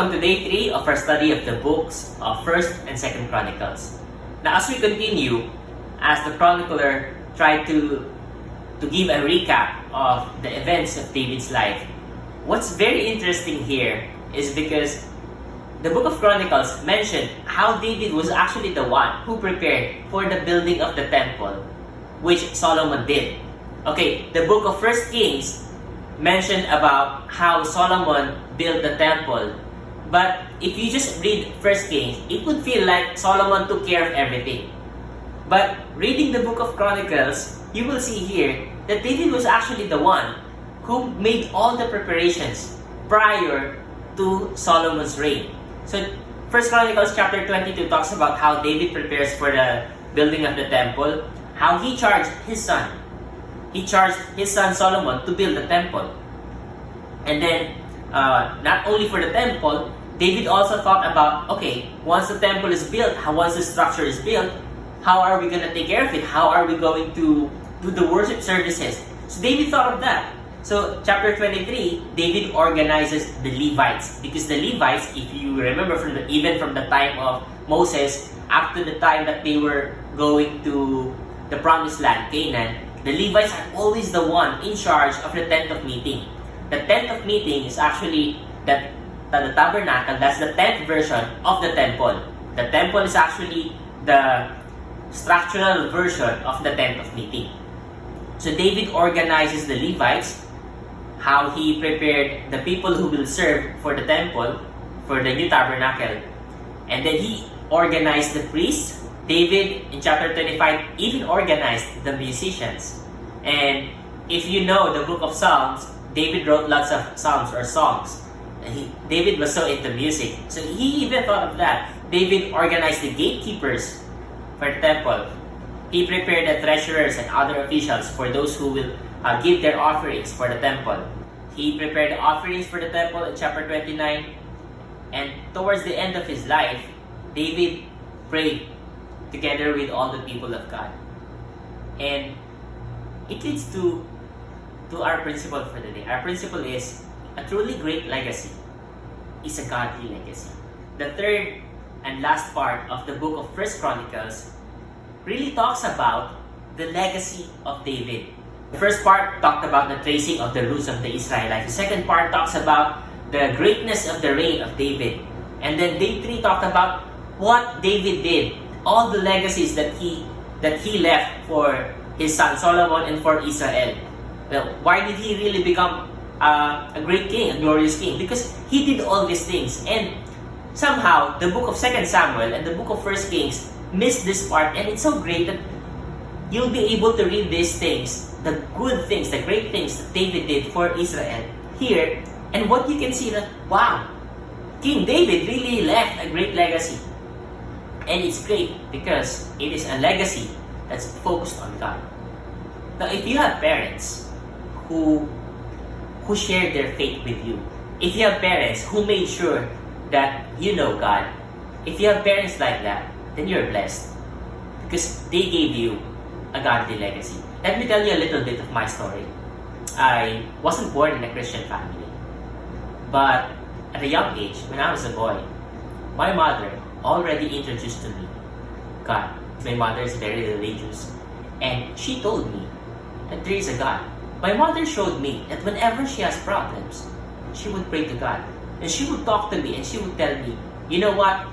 Welcome to day 3 of our study of the books of 1st and 2nd Chronicles. Now as we continue, as the chronicler tried to give a recap of the events of David's life, what's very interesting here is because the book of Chronicles mentioned how David was actually the one who prepared for the building of the temple, which Solomon did. Okay, the book of 1st Kings mentioned about how Solomon built the temple. But if you just read 1st Kings, it would feel like Solomon took care of everything. But reading the book of Chronicles, you will see here that David was actually the one who made all the preparations prior to Solomon's reign. So 1 Chronicles chapter 22 talks about how David prepares for the building of the temple, how he charged his son. He charged his son Solomon to build the temple. And then, not only for the temple, David also thought about, okay, once the temple is built, once the structure is built, how are we going to take care of it? How are we going to do the worship services? So David thought of that. So chapter 23, David organizes the Levites. Because the Levites, if you remember even from the time of Moses, up to the time that they were going to the promised land, Canaan, the Levites are always the one in charge of the tent of meeting. The tent of meeting is actually the tabernacle. That's the 10th version of the temple. The temple is actually the structural version of the tent of meeting. So David organizes the Levites, how he prepared the people who will serve for the temple, for the new tabernacle. And then he organized the priests. David, in chapter 25, even organized the musicians. And if you know the book of Psalms, David wrote lots of psalms or songs. David was so into music. So he even thought of that. David organized the gatekeepers for the temple. He prepared the treasurers and other officials for those who will give their offerings for the temple. He prepared the offerings for the temple in chapter 29. And towards the end of his life, David prayed together with all the people of God. And it leads to our principle for the day. Our principle is a truly great legacy is a godly legacy. The third and last part of the book of 1st Chronicles really talks about the legacy of David. The first part talked about the tracing of the roots of the Israelites. The second part talks about the greatness of the reign of David. And then day 3 talked about what David did, all the legacies that he left for his son Solomon and for Israel. Well, why did he really become a great king, a glorious king? Because he did all these things. And somehow, the book of 2 Samuel and the book of 1 Kings missed this part. And it's so great that you'll be able to read these things, the good things, the great things that David did for Israel here. And what you can see that, wow, King David really left a great legacy. And it's great because it is a legacy that's focused on God. Now, if you have parents who shared their faith with you, if you have parents who made sure that you know God, if you have parents like that, then you're blessed because they gave you a godly legacy. Let me tell you a little bit of my story. I wasn't born in a Christian family, but at a young age, when I was a boy, my mother already introduced to me God. My mother is very religious, and she told me that there is a God. My mother showed me that whenever she has problems, she would pray to God. And she would talk to me and she would tell me, you know what?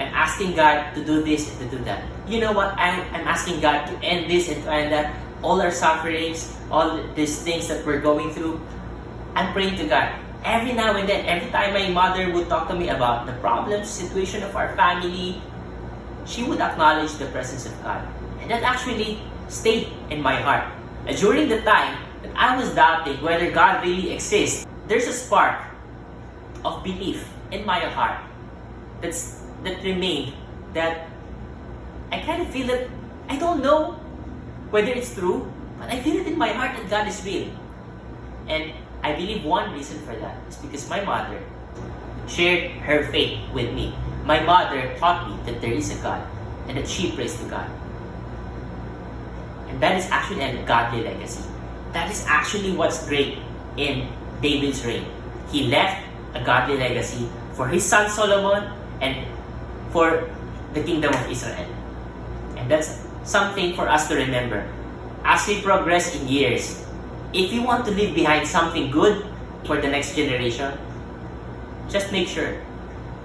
I'm asking God to do this and to do that. You know what? I'm asking God to end this and to end that. All our sufferings, all these things that we're going through, I'm praying to God. Every now and then, every time my mother would talk to me about the problems, situation of our family, she would acknowledge the presence of God. And that actually stayed in my heart. And during the time that I was doubting whether God really exists, there's a spark of belief in my heart that remained, that I kind of feel that I don't know whether it's true, but I feel it in my heart that God is real. And I believe one reason for that is because my mother shared her faith with me. My mother taught me that there is a God and that she prays to God. And that is actually a godly legacy. That is actually what's great in David's reign. He left a godly legacy for his son Solomon and for the kingdom of Israel. And that's something for us to remember. As we progress in years, if you want to leave behind something good for the next generation, just make sure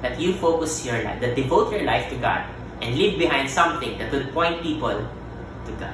that you focus your life, that devote your life to God, and leave behind something that will point people to God.